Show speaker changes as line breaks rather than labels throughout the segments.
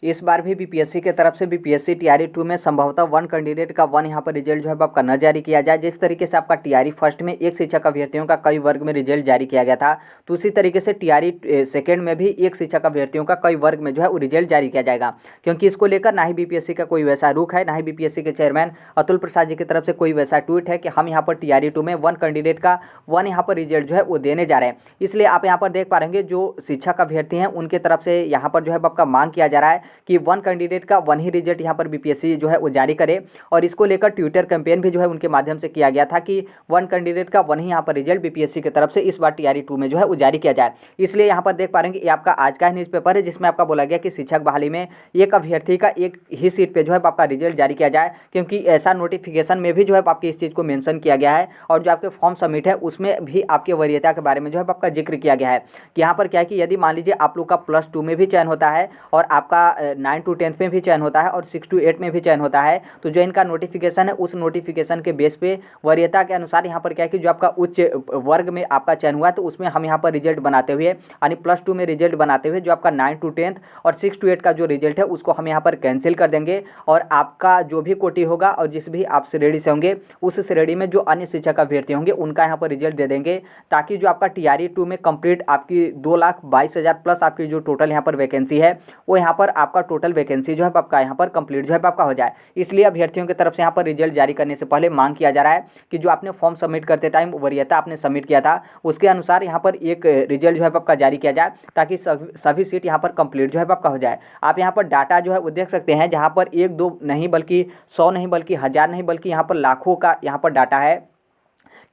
इस बार भी बीपीएससी की तरफ से बीपीएससी टीआरई 2 में संभवतः 1 कैंडिडेट का 1 यहाँ पर रिजल्ट जो है आपका न जारी किया जाए। जिस तरीके से आपका टीआरई फर्स्ट में एक शिक्षक अभ्यर्थियों का कई वर्ग में रिजल्ट जारी किया गया था, तो उसी तरीके से टीआरई सेकेंड में भी एक शिक्षक अभ्यर्थियों का कई वर्ग में जो है वो रिजल्ट जारी किया जाएगा। क्योंकि इसको लेकर ना ही बीपीएससी का कोई वैसा रुख है, ना ही बीपीएससी के चेयरमैन अतुल प्रसाद जी की तरफ से कोई वैसा ट्वीट है कि हम यहाँ पर टीआरई 2 में 1 कैंडिडेट का 1 यहाँ पर रिजल्ट जो है वो देने जा रहे हैं। इसलिए आप यहाँ पर देख पा रहे हैं जो शिक्षक अभ्यर्थी हैं उनके तरफ से यहाँ पर जो है आपका मांग किया जा रहा है कि 1 कैंडिडेट का 1 ही रिजल्ट यहाँ पर बीपीएससी जो है वो जारी करे। और इसको लेकर ट्विटर कैंपेन भी जो है उनके माध्यम से किया गया था कि 1 कैंडिडेट का 1 ही यहाँ पर रिजल्ट बीपीएससी की तरफ से इस बार टीआरई 2 में जो है वो जारी किया जाए। इसलिए यहाँ पर देख पा रहे हैं कि ये आपका आज का न्यूज़पेपर है जिसमें आपका बोला गया कि शिक्षक बहाली में एक अभ्यर्थी का एक ही सीट पे जो है आपका रिजल्ट जारी किया जाए, क्योंकि ऐसा नोटिफिकेशन में भी जो है आपकी इस चीज़ को मेंशन किया गया है। और जो आपके फॉर्म सबमिट है उसमें भी आपके वरीयता के बारे में जो है आपका जिक्र किया गया है कि यहाँ पर क्या है कि यदि मान लीजिए आप लोग का +2 में भी चयन होता है और आपका 9 to 10th में भी चयन होता है और 6 to 8 में भी चयन होता है, तो जो इनका नोटिफिकेशन है उस नोटिफिकेशन के बेस पे वरीयता के अनुसार यहाँ पर क्या है कि जो आपका उच्च वर्ग में आपका चयन हुआ है तो उसमें हम यहाँ पर रिजल्ट बनाते हुए यानी +2 में रिजल्ट बनाते हुए जो आपका 9 to 10th और 6 to 8 का जो रिजल्ट है उसको हम यहाँ पर कैंसिल कर देंगे। और आपका जो भी कोटि होगा और जिस भी आप श्रेणी से होंगे उस श्रेणी में जो अन्य शिक्षक अभ्यर्थी होंगे उनका यहाँ पर रिजल्ट दे देंगे, ताकि जो आपका टीआरई 2 में कंप्लीट आपकी 2,22,000 प्लस आपकी जो टोटल यहाँ पर वैकेंसी है वो यहाँ पर आपका टोटल वैकेंसी जो है आपका यहाँ पर कंप्लीट जो है आपका हो जाए। इसलिए अभ्यर्थियों की तरफ से यहाँ पर रिजल्ट जारी करने से पहले मांग किया जा रहा है कि जो आपने फॉर्म सबमिट करते टाइम वरीयता आपने सबमिट किया था उसके अनुसार यहाँ पर एक रिजल्ट जो है आपका जारी किया जाए, ताकि सभी सीट यहाँ पर कंप्लीट जो है आपका हो जाए। आप यहाँ पर डाटा जो है वो देख सकते हैं, जहाँ पर 1-2 नहीं बल्कि 100 नहीं बल्कि 1000 नहीं बल्कि यहाँ पर लाखों का यहाँ पर डाटा है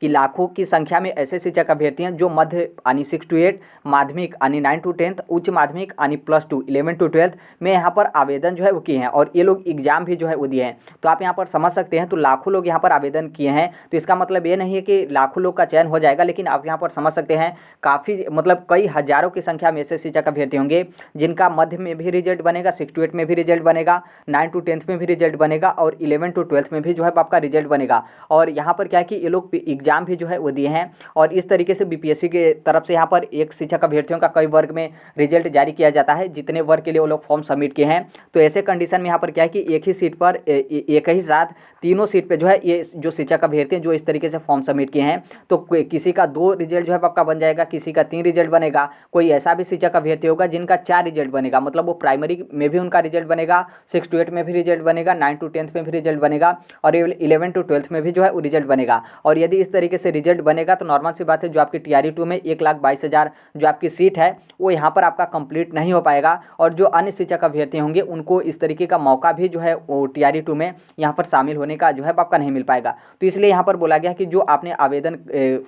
कि लाखों की संख्या में ऐसे शिक्षक अभ्यर्थी हैं जो मध्य यानी 6 to 8 माध्यमिक यानी 9 to 10th उच्च माध्यमिक यानी +2 11 to 12th में यहाँ पर आवेदन जो है वो किए हैं और ये लोग एग्जाम भी जो है वो दिए हैं। तो आप यहाँ पर समझ सकते हैं, तो लाखों लोग यहाँ पर आवेदन किए हैं, तो इसका मतलब ये नहीं है कि लाखों लोग का चयन हो जाएगा, लेकिन आप यहाँ पर समझ सकते हैं काफ़ी मतलब कई हज़ारों की संख्या में ऐसे शिक्षक अभ्यर्थी होंगे जिनका मध्य में भी रिजल्ट बनेगा, 6 to 8 में भी रिजल्ट बनेगा, 9 to 10th में भी रिजल्ट बनेगा और 11 to 12th में भी जो है आपका रिजल्ट बनेगा। और यहाँ पर क्या है कि ये लोग एग्जाम भी जो है वो दिए हैं। और इस तरीके से बीपीएससी के तरफ से यहाँ पर एक शिक्षक अभ्यर्थियों का कई वर्ग में रिजल्ट जारी किया जाता है, जितने वर्ग के लिए वो लोग फॉर्म सबमिट किए हैं। तो ऐसे कंडीशन में यहाँ पर क्या है कि एक ही सीट पर एक ही साथ तीनों सीट पे जो है ये जो शिक्षक अभ्यर्थी हैं जो इस तरीके से फॉर्म सबमिट किए हैं, तो किसी का 2 रिजल्ट जो है आपका बन जाएगा, किसी का 3 रिजल्ट बनेगा। कोई ऐसा भी शिक्षक अभ्यर्थी होगा जिनका 4 रिजल्ट बनेगा, मतलब वो प्राइमरी में भी उनका रिजल्ट बनेगा, 6 to 8 में भी रिजल्ट बनेगा, 9 to 10th में भी रिजल्ट बनेगा और 11 to 12th में भी जो है वो रिजल्ट बनेगा। और यदि इस तरीके से रिजल्ट बनेगा तो नॉर्मल सी बात है, जो आपकी टीआरई 2 में 1,22,000 जो आपकी सीट है वो यहाँ पर आपका कंप्लीट नहीं हो पाएगा। और जो अन्य शिक्षक अभ्यर्थी होंगे उनको इस तरीके का मौका भी जो है वो टीआरई 2 में यहाँ पर शामिल होने का जो है आपका नहीं मिल पाएगा। तो इसलिए यहाँ पर बोला गया कि जो आपने आवेदन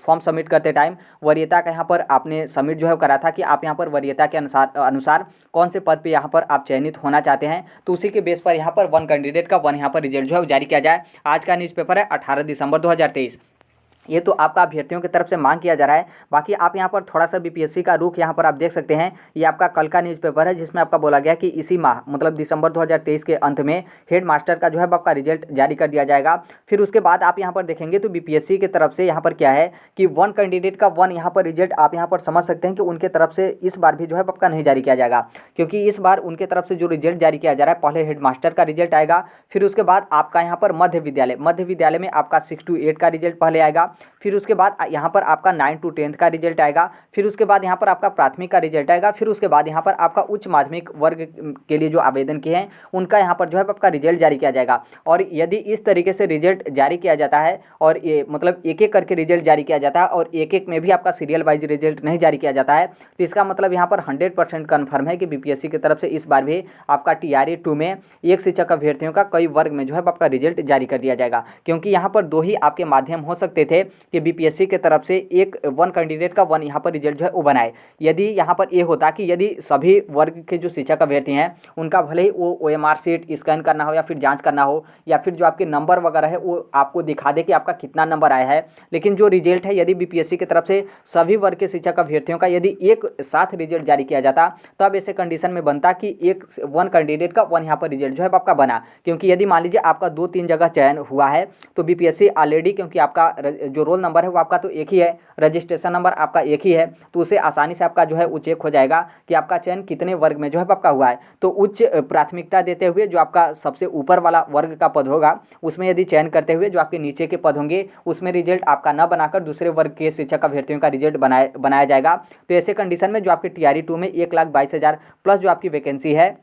फॉर्म सबमिट करते टाइम वरीयता का यहाँ पर आपने सबमिट जो है करा था कि आप यहाँ पर वरीयता के अनुसार कौन से पद पे यहाँ पर आप चयनित होना चाहते हैं, तो उसी के बेस पर यहाँ पर 1 कैंडिडेट का 1 यहाँ पर रिजल्ट जो है जारी किया जाए। आज का न्यूज़पेपर है 18 दिसंबर 2023। ये तो आपका अभ्यर्थियों की तरफ से मांग किया जा रहा है। बाकी आप यहाँ पर थोड़ा सा बीपीएससी का रुख यहाँ पर आप देख सकते हैं। ये आपका कल का न्यूज़पेपर है जिसमें आपका बोला गया कि इसी माह मतलब दिसंबर 2023 के अंत में हेड मास्टर का जो है आपका रिजल्ट जारी कर दिया जाएगा। फिर उसके बाद आप यहाँ पर देखेंगे तो बीपीएससी की तरफ से यहाँ पर क्या है कि 1 कैंडिडेट का 1 यहाँ पर रिजल्ट आप यहाँ पर समझ सकते हैं कि उनके तरफ से इस बार भी जो है आपका नहीं जारी किया जाएगा, क्योंकि इस बार उनके तरफ से जो रिजल्ट जारी किया जा रहा है पहले हेड मास्टर का रिजल्ट आएगा, फिर उसके बाद आपका यहाँ पर मध्य विद्यालय में आपका 6 to 8 का रिजल्ट पहले आएगा, फिर उसके बाद यहाँ पर आपका 9 to 10th का रिजल्ट आएगा, फिर उसके बाद यहाँ पर आपका प्राथमिक का रिजल्ट आएगा, फिर उसके बाद यहाँ पर आपका उच्च माध्यमिक वर्ग के लिए जो आवेदन किए हैं उनका यहाँ पर जो है आपका रिजल्ट जारी किया जाएगा। और यदि इस तरीके से रिजल्ट जारी किया जाता है और ये मतलब एक एक करके रिजल्ट जारी किया जाता है और एक एक में भी आपका सीरियल वाइज रिजल्ट नहीं जारी किया जाता है, तो इसका मतलब यहाँ पर 100% कन्फर्म है कि बीपीएससी की तरफ से इस बार भी आपका टीआरई 2 में एक शिक्षक अभ्यर्थियों का कई वर्ग में जो है आपका रिजल्ट जारी कर दिया जाएगा। क्योंकि यहाँ पर 2 ही आपके माध्यम हो सकते थे कि बीपीएससी की तरफ से एक 1 कैंडिडेट का 1 यहाँ पर रिजल्ट जो है वो बनाए। यदि यहाँ पर ये होता कि यदि सभी वर्ग के जो शिक्षक अभ्यर्थी हैं उनका भले ही वो OMR शीट स्कैन करना हो या फिर जांच करना हो या फिर जो आपके नंबर वगैरह है वो आपको दिखा दे कि आपका कितना नंबर आया है, लेकिन जो रिजल्ट है यदि बीपीएससी की तरफ से सभी वर्ग के शिक्षक अभ्यर्थियों का यदि एक साथ रिजल्ट जारी किया जाता तब ऐसे कंडीशन में बनता कि 1 कैंडिडेट का 1 यहाँ पर रिजल्ट जो है आपका बना। क्योंकि यदि मान लीजिए आपका 2-3 जगह चयन हुआ है तो बीपीएससी ऑलरेडी क्योंकि आपका जो रोल नंबर है वो आपका तो एक ही है, रजिस्ट्रेशन नंबर आपका एक ही है, तो उसे आसानी से आपका जो है वो चेक हो जाएगा कि आपका चयन कितने वर्ग में जो है आपका हुआ है। तो उच्च प्राथमिकता देते हुए जो आपका सबसे ऊपर वाला वर्ग का पद होगा उसमें यदि चयन करते हुए जो आपके नीचे के पद होंगे उसमें रिजल्ट आपका न बनाकर दूसरे वर्ग के शिक्षक अभ्यर्थियों का रिजल्ट बनाया जाएगा। तो ऐसे कंडीशन में जो आपके टीआरई 2 में 1,22,000 प्लस जो आपकी वैकेंसी है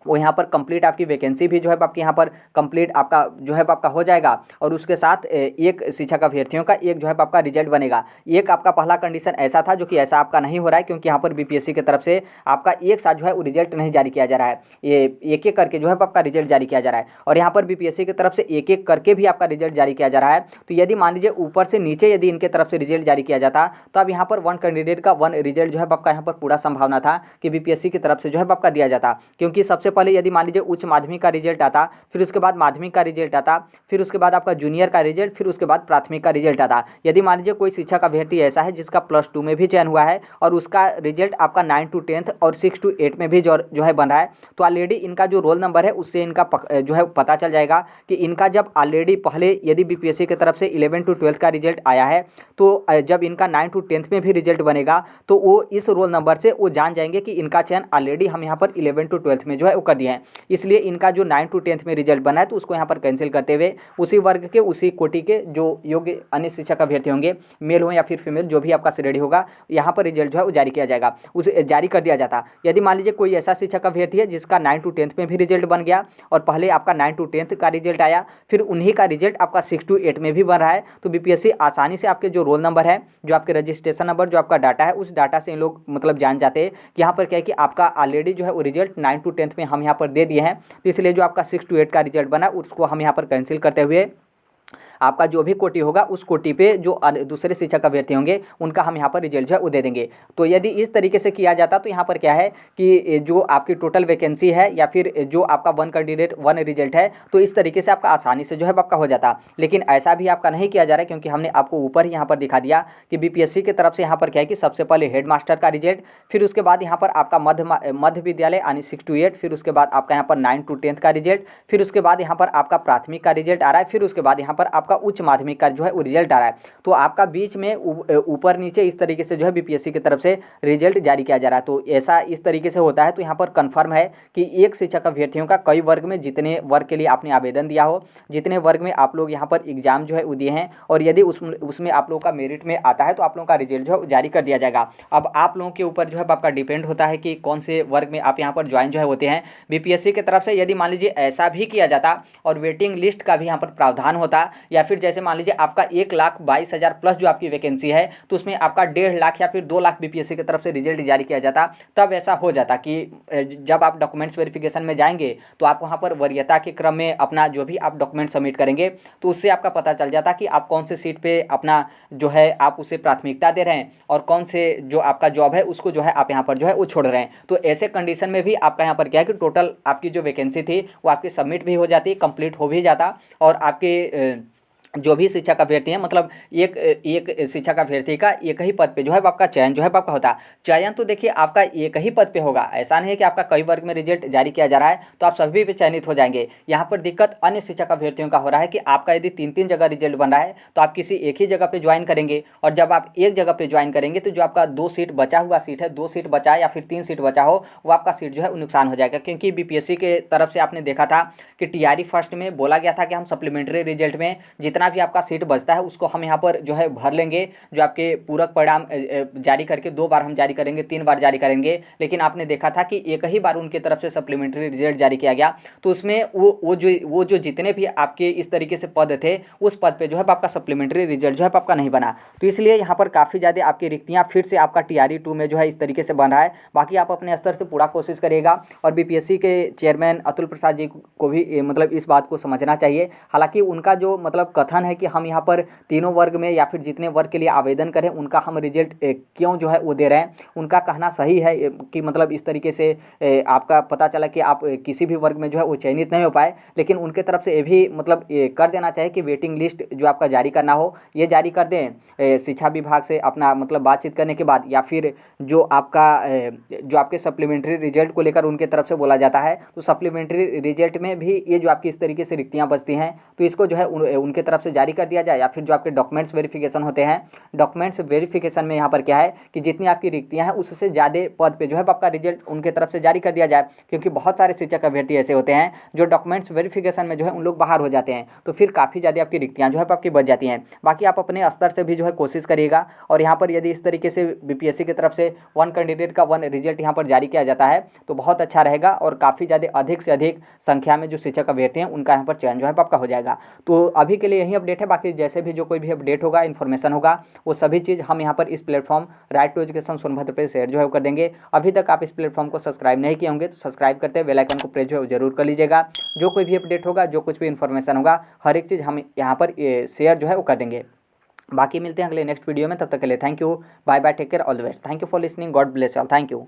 वो यहाँ पर कंप्लीट आपकी वैकेंसी भी जो है आपकी यहाँ पर कंप्लीट आपका जो है आपका हो जाएगा। और उसके साथ एक शिक्षक अभ्यर्थियों का एक जो है आपका रिजल्ट बनेगा। एक आपका पहला कंडीशन ऐसा था जो कि ऐसा आपका नहीं हो रहा है, क्योंकि यहाँ पर बीपीएससी की तरफ से आपका एक साथ जो है वो रिजल्ट नहीं जारी किया जा रहा है, ये एक एक करके जो है आपका रिजल्ट जारी किया जा रहा है। और यहाँ पर बीपीएससी की तरफ से एक एक करके भी आपका रिजल्ट जारी किया जा रहा है। तो यदि मान लीजिए ऊपर से नीचे यदि इनके तरफ से रिजल्ट जारी किया जाता तो अब यहाँ पर वन कैंडिडेट का वन रिजल्ट जो है आपका यहाँ पर पूरा संभावना था कि बीपीएससी की तरफ से जो है आपका दिया जाता। क्योंकि सबसे पहले यदि मान लीजिए उच्च माध्यमिक का रिजल्ट आता, फिर उसके बाद माध्यमिक का रिजल्ट आता, फिर उसके बाद आपका जूनियर का रिजल्ट, फिर उसके बाद प्राथमिक का रिजल्ट आता। यदि मान लीजिए कोई शिक्षक अभ्यर्थी ऐसा है जिसका +2 में भी चयन हुआ है और उसका रिजल्ट आपका 9 to 10th और 6 to 8 में भी जो है बन रहा है, तो ऑलरेडी इनका जो रोल नंबर है उससे इनका जो है पता चल जाएगा कि इनका जब ऑलरेडी पहले यदि बीपीएससी की तरफ से 11 to 12 का रिजल्ट आया है, तो जब इनका 9 to 10th में भी रिजल्ट बनेगा तो वो इस रोल नंबर से वो जान जाएंगे कि इनका चयन ऑलरेडी हम यहाँ पर 11 to 12 में जो है वो कर दिए हैं। इसलिए इनका जो 9 to 10th में रिजल्ट बना है तो उसको यहाँ पर कैंसिल करते हुए उसी वर्ग के उसी कोटि के जो योग्य अन्य शिक्षक अभ्यर्थी होंगे, मेल हो या फिर फीमेल, जो भी आपका श्रेणी होगा, यहाँ पर रिजल्ट जो है वो जारी किया जाएगा, उसे जारी कर दिया जाता। यदि मान लीजिए कोई ऐसा शिक्षक अभ्यर्थी है जिसका 9 to 10th में भी रिजल्ट बन गया और पहले आपका 9 to 10th का रिजल्ट आया, फिर उन्हीं का रिजल्ट आपका 6 to 8 में भी बन रहा है, तो बीपीएससी आसानी से आपके जो रोल नंबर है, जो आपके रजिस्ट्रेशन नंबर, जो आपका डाटा है, उस डाटा से इन लोग मतलब जान जाते हैं कि यहाँ पर क्या है कि आपका ऑलरेडी जो है वो रिजल्ट 9 to 10th में हम यहाँ पर दे दिए हैं। तो इसलिए जो आपका 6 to 8 का रिजल्ट बना उसको हम यहाँ पर कैंसिल करते हुए आपका जो भी कोटि होगा उस कोटि पे जो दूसरे शिक्षक अभ्यर्थी होंगे उनका हम यहाँ पर रिजल्ट जो है वो दे देंगे। तो यदि इस तरीके से किया जाता तो यहाँ पर क्या है कि जो आपकी टोटल वैकेंसी है या फिर जो आपका वन कैंडिडेट वन रिजल्ट है, तो इस तरीके से आपका आसानी से जो है आपका हो जाता। लेकिन ऐसा भी आपका नहीं किया जा रहा है, क्योंकि हमने आपको ऊपर ही यहाँ पर दिखा दिया कि बीपीएससी की तरफ से यहाँ पर क्या है कि सबसे पहले हेड मास्टर का रिजल्ट, फिर उसके बाद यहाँ पर आपका मध्य विद्यालय यानी 6 to 8, फिर उसके बाद आपका यहाँ पर 9 to 10th का रिजल्ट, फिर उसके बाद यहाँ पर आपका प्राथमिक का रिजल्ट आ रहा है, फिर उसके बाद यहाँ पर आपका उच्च माध्यमिक का जो है वो रिजल्ट आ रहा है। तो आपका बीच में ऊपर नीचे इस तरीके से जो है बीपीएससी की तरफ से रिजल्ट जारी किया जा रहा है। तो ऐसा इस तरीके से होता है। तो यहाँ पर कन्फर्म है कि एक शिक्षक अभ्यर्थियों का कई वर्ग में, जितने वर्ग के लिए आपने आवेदन दिया हो, जितने वर्ग में आप लोग यहाँ पर एग्जाम जो है वो दिए हैं, और यदि उसमें आप लोगों का मेरिट में आता है तो आप लोगों का रिजल्ट जो है जारी कर दिया जाएगा। अब आप लोगों के ऊपर जो है आपका डिपेंड होता है कि कौन से वर्ग में आप यहाँ पर ज्वाइन जो है होते हैं बीपीएससी की तरफ से। यदि मान लीजिए ऐसा भी किया जाता और वेटिंग लिस्ट का भी यहाँ पर प्रावधान होता, या फिर जैसे मान लीजिए आपका 1,22,000 प्लस जो आपकी वैकेंसी है तो उसमें आपका 1.5 लाख या फिर 2 लाख बीपीएससी की तरफ से रिजल्ट जारी किया जाता, तब ऐसा हो जाता कि जब आप डॉक्यूमेंट्स वेरिफिकेशन में जाएंगे तो आप वहाँ पर वरीयता के क्रम में अपना जो भी आप डॉक्यूमेंट सबमिट करेंगे तो उससे आपका पता चल जाता कि आप कौन से सीट पे अपना जो है आप उसे प्राथमिकता दे रहे हैं और कौन से जो आपका जॉब है उसको जो है आप यहाँ पर जो है वो छोड़ रहे हैं। तो ऐसे कंडीशन में भी आपका यहाँ पर क्या है कि टोटल आपकी जो वैकेंसी थी वो आपकी सबमिट भी हो जाती, कंप्लीट हो भी जाता, और आपके जो भी शिक्षक अभ्यर्थी हैं, मतलब एक शिक्षक अभ्यर्थी का एक ही पद पे जो है आपका चयन जो है आपका होता। चयन तो देखिए आपका एक ही पद पे होगा, ऐसा नहीं है कि आपका कई वर्ग में रिजल्ट जारी किया जा रहा है तो आप सभी पे चयनित हो जाएंगे। यहाँ पर दिक्कत अन्य शिक्षक अभ्यर्थियों का हो रहा है कि आपका यदि 3-3 जगह रिजल्ट बन रहा है तो आप किसी एक ही जगह पर ज्वाइन करेंगे, और जब आप एक जगह पर ज्वाइन करेंगे तो जो आपका 2 सीट बचा हुआ सीट है, 2 सीट बचा या फिर 3 सीट बचा हो, वो आपका सीट जो है नुकसान हो जाएगा। क्योंकि बीपीएससी के तरफ से आपने देखा था कि टीआरई फर्स्ट में बोला गया था कि हम सप्लीमेंट्री रिजल्ट में जितना भी आपका सीट बचता है उसको हम यहाँ पर जो है भर लेंगे, जो आपके पूरक परिणाम जारी करके 2 बार हम जारी करेंगे, 3 बार जारी करेंगे। लेकिन आपने देखा था कि एक ही बार उनकी तरफ से सप्लीमेंट्री रिजल्ट जारी किया गया, तो उसमें वो जो जितने भी आपके इस तरीके से पद थे उस पद पे जो है आपका सप्लीमेंट्री रिजल्ट जो है आपका नहीं बना। तो इसलिए यहाँ पर काफ़ी ज़्यादा आपकी रिक्तियाँ फिर से आपका टीआरई 2 में जो है इस तरीके से बन रहा है। बाकी आप अपने स्तर से पूरा कोशिश करिएगा, और बीपीएससी के चेयरमैन अतुल प्रसाद जी को भी मतलब इस बात को समझना चाहिए। हालांकि उनका जो मतलब कथन है कि हम यहाँ पर तीनों वर्ग में या फिर जितने वर्ग के लिए आवेदन करें उनका हम रिजल्ट क्यों जो है वो दे रहे हैं, उनका कहना सही है कि मतलब इस तरीके से आपका पता चला कि आप किसी भी वर्ग में जो है वो चयनित नहीं हो पाए। लेकिन उनके तरफ से ये भी मतलब कर देना चाहिए कि वेटिंग लिस्ट जो आपका जारी करना हो ये जारी कर दें शिक्षा विभाग से अपना मतलब बातचीत करने के बाद, या फिर जो आपके सप्लीमेंट्री रिजल्ट को लेकर उनके तरफ से बोला जाता है तो सप्लीमेंट्री रिजल्ट में भी ये जो आपकी इस तरीके से रिक्तियाँ बचती हैं तो इसको जो है उनके तरफ तरफ से जारी कर दिया जाए, या फिर जो आपके डॉक्यूमेंट्स वेरिफिकेशन होते हैं, डॉक्यूमेंट्स वेरिफिकेशन में यहाँ पर क्या है कि जितनी आपकी रिक्तियाँ हैं उससे ज़्यादा पद पे जो है आपका रिजल्ट उनके तरफ से जारी कर दिया जाए, क्योंकि बहुत सारे शिक्षक अभ्यर्थी ऐसे होते हैं जो डॉक्यूमेंट्स वेरिफिकेशन में जो है उन लोग बाहर हो जाते हैं, तो फिर काफ़ी ज़्यादा आपकी रिक्तियाँ जो है आपकी बच जाती हैं। बाकी आप अपने स्तर से भी जो है कोशिश करिएगा, और यहाँ पर यदि इस तरीके से बीपीएससी की तरफ से वन कैंडिडेट का वन रिजल्ट यहाँ पर जारी किया जाता है तो बहुत अच्छा रहेगा, और काफ़ी ज़्यादा अधिक से अधिक संख्या में जो शिक्षक अभ्यर्थी हैं उनका यहाँ पर चयन जो है आपका हो जाएगा। तो अभी के लिए यही अपडेट है, बाकी जैसे भी जो कोई भी अपडेट होगा, इन्फॉर्मेशन होगा, वो सभी चीज़ हम यहाँ पर इस platform right to education Sonbhadra पे शेयर जो है कर देंगे। अभी तक आप इस प्लेटफॉर्म को सब्सक्राइब नहीं किए होंगे तो सब्सक्राइब करते बेल आइकन को प्रेस जो है जरूर कर लीजिएगा। जो कोई भी अपडेट होगा, जो कुछ भी इन्फॉर्मेशन होगा, हर एक चीज़ हम यहाँ पर शेयर जो है वो कर देंगे। बाकी मिलते हैं अगले नेक्स्ट वीडियो में, तब तक के लिए thank you, bye bye, take care, all the best, thank you for listening, God bless all, thank you.